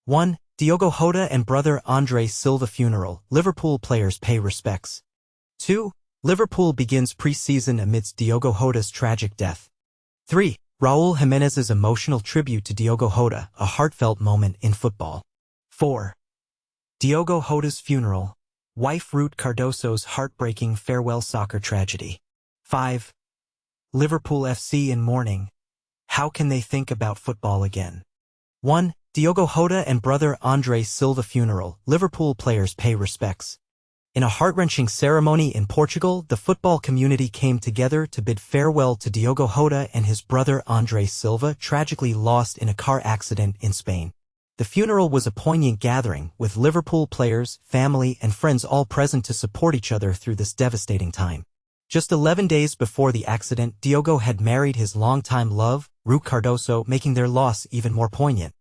1. Diogo Jota and brother Andre Silva funeral. Liverpool players pay respects. 2. Liverpool begins pre-season amidst Diogo Jota's tragic death. 3. Raul Jimenez's emotional tribute to Diogo Jota, a heartfelt moment in football. 4. Diogo Jota's funeral. Wife Rute Cardoso's heartbreaking farewell soccer tragedy. 5. Liverpool FC in mourning. How can they think about football again? 1. Diogo Jota and brother Andre Silva funeral. Liverpool players pay respects. In a heart-wrenching ceremony in Portugal, the football community came together to bid farewell to Diogo Jota and his brother Andre Silva, tragically lost in a car accident in Spain. The funeral was a poignant gathering, with Liverpool players, family, and friends all present to support each other through this devastating time. Just 11 days before the accident, Diogo had married his longtime love, Rute Cardoso, making their loss even more poignant.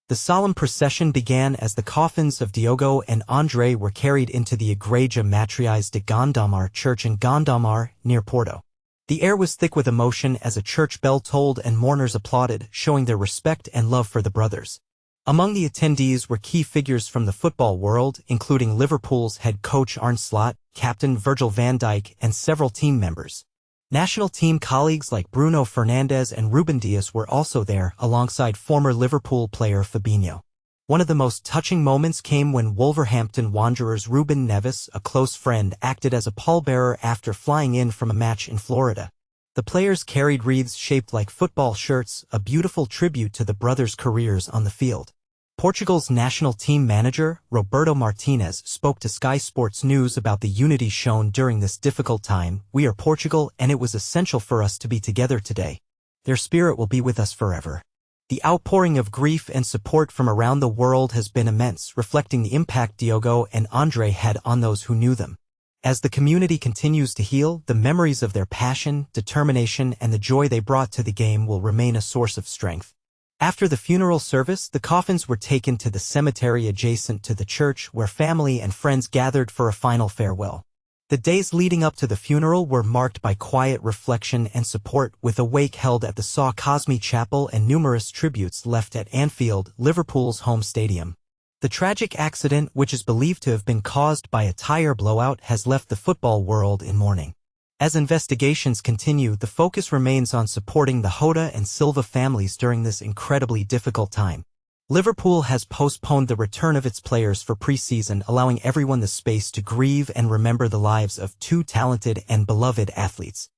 The solemn procession began as the coffins of Diogo and Andre were carried into the Igreja Matriz de Gondomar church in Gondomar, near Porto. The air was thick with emotion as a church bell tolled and mourners applauded, showing their respect and love for the brothers. Among the attendees were key figures from the football world, including Liverpool's head coach Arne Slot, captain Virgil van Dijk, and several team members. National team colleagues like Bruno Fernandes and Ruben Dias were also there, alongside former Liverpool player Fabinho. One of the most touching moments came when Wolverhampton Wanderers' Ruben Neves, a close friend, acted as a pallbearer after flying in from a match in Florida. The players carried wreaths shaped like football shirts, a beautiful tribute to the brothers' careers on the field. Portugal's national team manager, Roberto Martinez, spoke to Sky Sports News about the unity shown during this difficult time. "We are Portugal, and it was essential for us to be together today. Their spirit will be with us forever." The outpouring of grief and support from around the world has been immense, reflecting the impact Diogo and Andre had on those who knew them. As the community continues to heal, the memories of their passion, determination, and the joy they brought to the game will remain a source of strength. After the funeral service, the coffins were taken to the cemetery adjacent to the church, where family and friends gathered for a final farewell. The days leading up to the funeral were marked by quiet reflection and support, with a wake held at the São Cosme Chapel and numerous tributes left at Anfield, Liverpool's home stadium. The tragic accident, which is believed to have been caused by a tire blowout, has left the football world in mourning. As investigations continue, the focus remains on supporting the Jota and Silva families during this incredibly difficult time. Liverpool has postponed the return of its players for pre-season, allowing everyone the space to grieve and remember the lives of two talented and beloved athletes.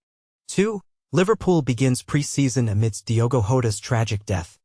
2. Liverpool begins pre-season amidst Diogo Jota's tragic death.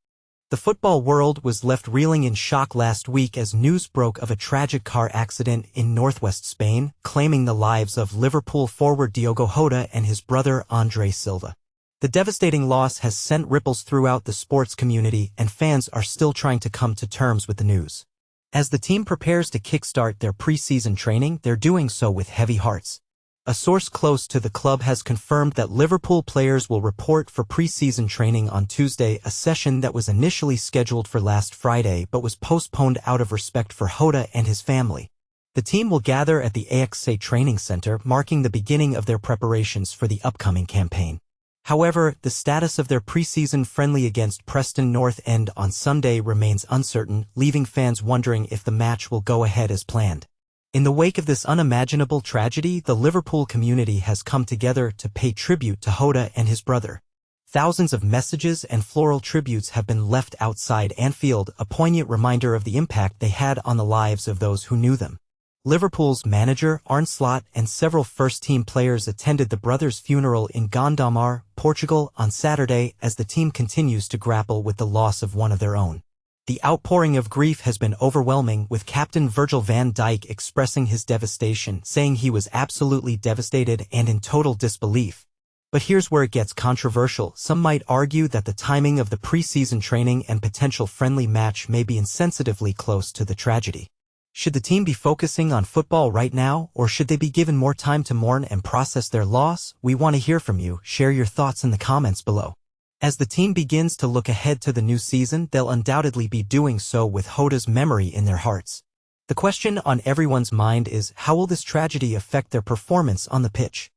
The football world was left reeling in shock last week as news broke of a tragic car accident in northwest Spain, claiming the lives of Liverpool forward Diogo Jota and his brother Andre Silva. The devastating loss has sent ripples throughout the sports community, and fans are still trying to come to terms with the news. As the team prepares to kickstart their pre-season training, they're doing so with heavy hearts. A source close to the club has confirmed that Liverpool players will report for pre-season training on Tuesday, a session that was initially scheduled for last Friday but was postponed out of respect for Jota and his family. The team will gather at the AXA training center, marking the beginning of their preparations for the upcoming campaign. However, the status of their pre-season friendly against Preston North End on Sunday remains uncertain, leaving fans wondering if the match will go ahead as planned. In the wake of this unimaginable tragedy, the Liverpool community has come together to pay tribute to Jota and his brother. Thousands of messages and floral tributes have been left outside Anfield, a poignant reminder of the impact they had on the lives of those who knew them. Liverpool's manager, Arne Slot, and several first-team players attended the brothers' funeral in Gondomar, Portugal, on Saturday as the team continues to grapple with the loss of one of their own. The outpouring of grief has been overwhelming, with captain Virgil van Dijk expressing his devastation, saying he was absolutely devastated and in total disbelief. But here's where it gets controversial. Some might argue that the timing of the pre-season training and potential friendly match may be insensitively close to the tragedy. Should the team be focusing on football right now, or should they be given more time to mourn and process their loss? We want to hear from you. Share your thoughts in the comments below. As the team begins to look ahead to the new season, they'll undoubtedly be doing so with Jota's memory in their hearts. The question on everyone's mind is, how will this tragedy affect their performance on the pitch?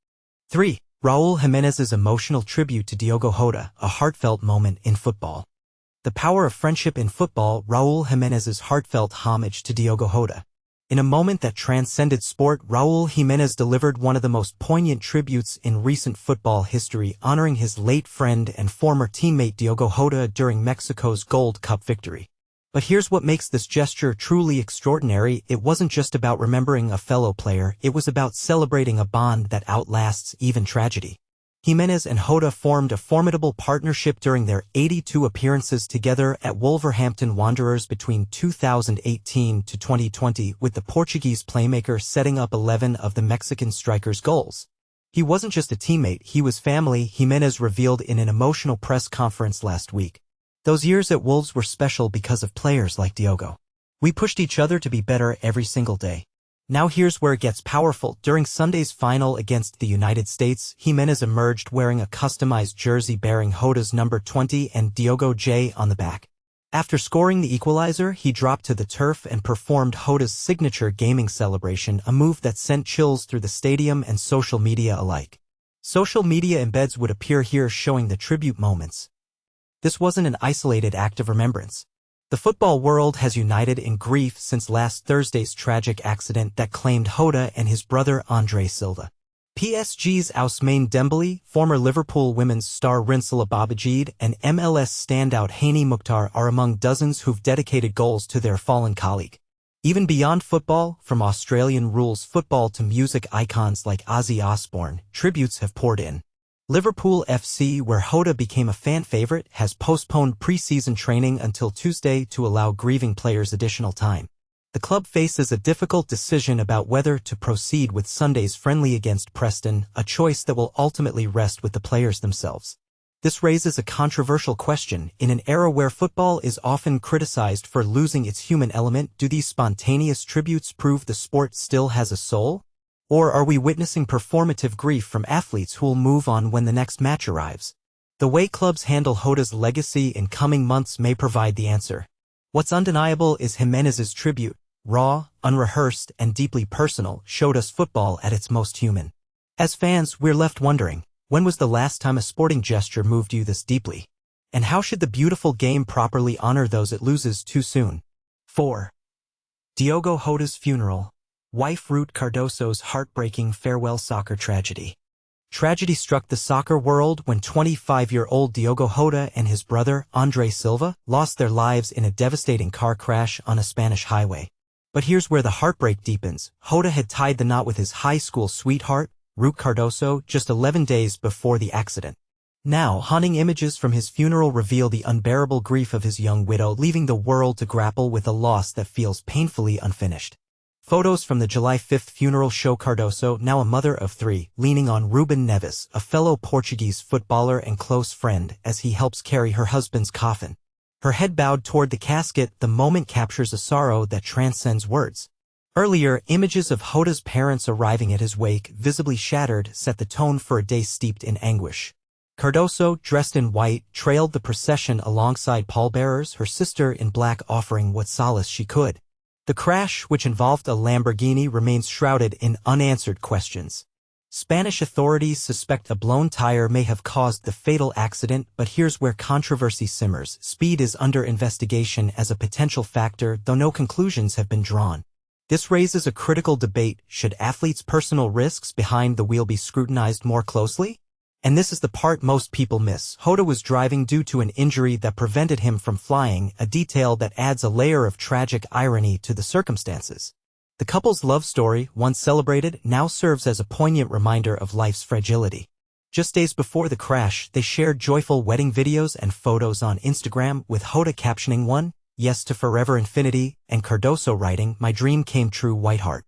3. Raul Jimenez's emotional tribute to Diogo Jota, a heartfelt moment in football. The power of friendship in football. Raul Jimenez's heartfelt homage to Diogo Jota. In a moment that transcended sport, Raul Jimenez delivered one of the most poignant tributes in recent football history, honoring his late friend and former teammate Diogo Jota during Mexico's Gold Cup victory. But here's what makes this gesture truly extraordinary. It wasn't just about remembering a fellow player, it was about celebrating a bond that outlasts even tragedy. Jimenez and Jota formed a formidable partnership during their 82 appearances together at Wolverhampton Wanderers between 2018 to 2020, with the Portuguese playmaker setting up 11 of the Mexican striker's goals. He wasn't just a teammate, he was family, Jimenez revealed in an emotional press conference last week. Those years at Wolves were special because of players like Diogo. We pushed each other to be better every single day. Now here's where it gets powerful. During Sunday's final against the United States, Jimenez emerged wearing a customized jersey bearing Jota's number 20 and Diogo J on the back. After scoring the equalizer, he dropped to the turf and performed Jota's signature gaming celebration, a move that sent chills through the stadium and social media alike. Social media embeds would appear here showing the tribute moments. This wasn't an isolated act of remembrance. The football world has united in grief since last Thursday's tragic accident that claimed Jota and his brother Andre Silva. PSG's Ousmane Dembele, former Liverpool women's star Rinsula Babajid, and MLS standout Hani Mukhtar are among dozens who've dedicated goals to their fallen colleague. Even beyond football, from Australian rules football to music icons like Ozzy Osbourne, tributes have poured in. Liverpool FC, where Jota became a fan favorite, has postponed pre-season training until Tuesday to allow grieving players additional time. The club faces a difficult decision about whether to proceed with Sunday's friendly against Preston, a choice that will ultimately rest with the players themselves. This raises a controversial question. In an era where football is often criticized for losing its human element, do these spontaneous tributes prove the sport still has a soul? Or are we witnessing performative grief from athletes who will move on when the next match arrives? The way clubs handle Jota's legacy in coming months may provide the answer. What's undeniable is Jimenez's tribute, raw, unrehearsed, and deeply personal, showed us football at its most human. As fans, we're left wondering, when was the last time a sporting gesture moved you this deeply? And how should the beautiful game properly honor those it loses too soon? 4. Diogo Jota's funeral. Wife Rute Cardoso's heartbreaking farewell soccer tragedy. Tragedy struck the soccer world when 25-year-old Diogo Jota and his brother, Andre Silva, lost their lives in a devastating car crash on a Spanish highway. But here's where the heartbreak deepens. Jota had tied the knot with his high school sweetheart, Rute Cardoso, just 11 days before the accident. Now, haunting images from his funeral reveal the unbearable grief of his young widow, leaving the world to grapple with a loss that feels painfully unfinished. Photos from the July 5th funeral show Cardoso, now a mother of 3, leaning on Ruben Neves, a fellow Portuguese footballer and close friend, as he helps carry her husband's coffin. Her head bowed toward the casket, the moment captures a sorrow that transcends words. Earlier, images of Jota's parents arriving at his wake, visibly shattered, set the tone for a day steeped in anguish. Cardoso, dressed in white, trailed the procession alongside pallbearers, her sister in black offering what solace she could. The crash, which involved a Lamborghini, remains shrouded in unanswered questions. Spanish authorities suspect a blown tire may have caused the fatal accident, but here's where controversy simmers. Speed is under investigation as a potential factor, though no conclusions have been drawn. This raises a critical debate. Should athletes' personal risks behind the wheel be scrutinized more closely? And this is the part most people miss. Jota was driving due to an injury that prevented him from flying, a detail that adds a layer of tragic irony to the circumstances. The couple's love story, once celebrated, now serves as a poignant reminder of life's fragility. Just days before the crash, they shared joyful wedding videos and photos on Instagram, with Jota captioning one, "Yes to forever infinity," and Cardoso writing, "My dream came true, Whiteheart."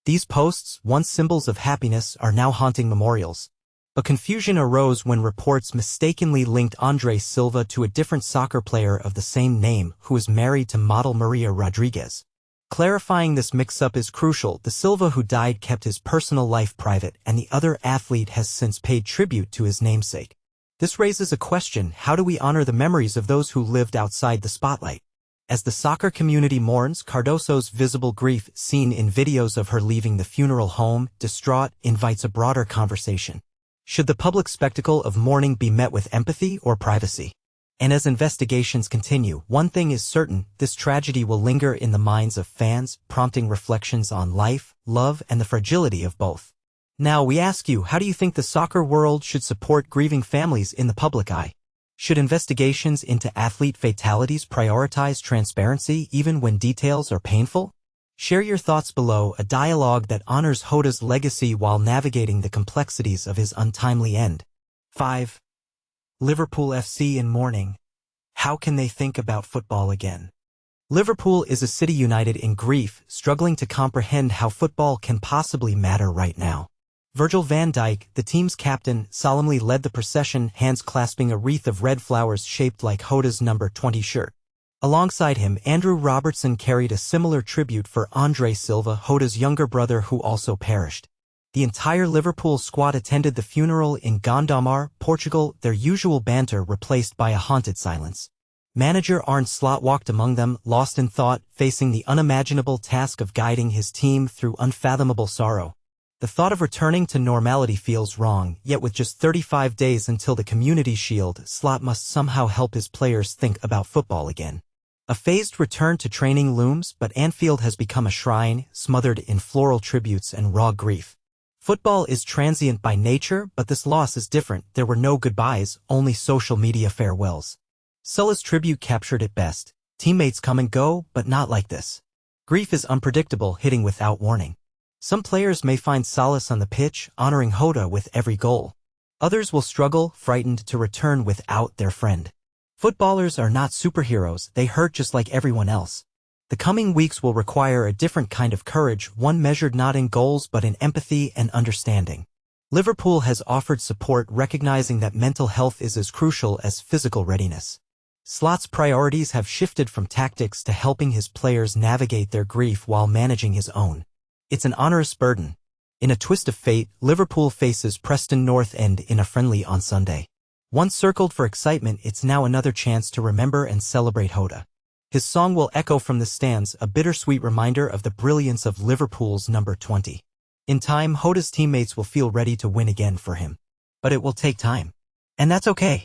These posts, once symbols of happiness, are now haunting memorials. But confusion arose when reports mistakenly linked Andre Silva to a different soccer player of the same name who is married to model Maria Rodriguez. Clarifying this mix-up is crucial. The Silva who died kept his personal life private, and the other athlete has since paid tribute to his namesake. This raises a question: how do we honor the memories of those who lived outside the spotlight? As the soccer community mourns, Cardoso's visible grief, seen in videos of her leaving the funeral home, distraught, invites a broader conversation. Should the public spectacle of mourning be met with empathy or privacy? And as investigations continue, one thing is certain, this tragedy will linger in the minds of fans, prompting reflections on life, love, and the fragility of both. Now we ask you, how do you think the soccer world should support grieving families in the public eye? Should investigations into athlete fatalities prioritize transparency even when details are painful? Share your thoughts below, a dialogue that honors Jota's legacy while navigating the complexities of his untimely end. 5. Liverpool FC in mourning. How can they think about football again? Liverpool is a city united in grief, struggling to comprehend how football can possibly matter right now. Virgil van Dijk, the team's captain, solemnly led the procession, hands clasping a wreath of red flowers shaped like Jota's number 20 shirt. Alongside him, Andrew Robertson carried a similar tribute for Andre Silva, Jota's younger brother who also perished. The entire Liverpool squad attended the funeral in Gondomar, Portugal, their usual banter replaced by a haunted silence. Manager Arne Slot walked among them, lost in thought, facing the unimaginable task of guiding his team through unfathomable sorrow. The thought of returning to normality feels wrong, yet with just 35 days until the Community Shield, Slot must somehow help his players think about football again. A phased return to training looms, but Anfield has become a shrine, smothered in floral tributes and raw grief. Football is transient by nature, but this loss is different. There were no goodbyes, only social media farewells. Sulla's tribute captured it best. Teammates come and go, but not like this. Grief is unpredictable, hitting without warning. Some players may find solace on the pitch, honoring Jota with every goal. Others will struggle, frightened to return without their friend. Footballers are not superheroes, they hurt just like everyone else. The coming weeks will require a different kind of courage, one measured not in goals but in empathy and understanding. Liverpool has offered support, recognizing that mental health is as crucial as physical readiness. Slot's priorities have shifted from tactics to helping his players navigate their grief while managing his own. It's an onerous burden. In a twist of fate, Liverpool faces Preston North End in a friendly on Sunday. Once circled for excitement, it's now another chance to remember and celebrate Jota. His song will echo from the stands, a bittersweet reminder of the brilliance of Liverpool's number 20. In time, Jota's teammates will feel ready to win again for him. But it will take time. And that's okay.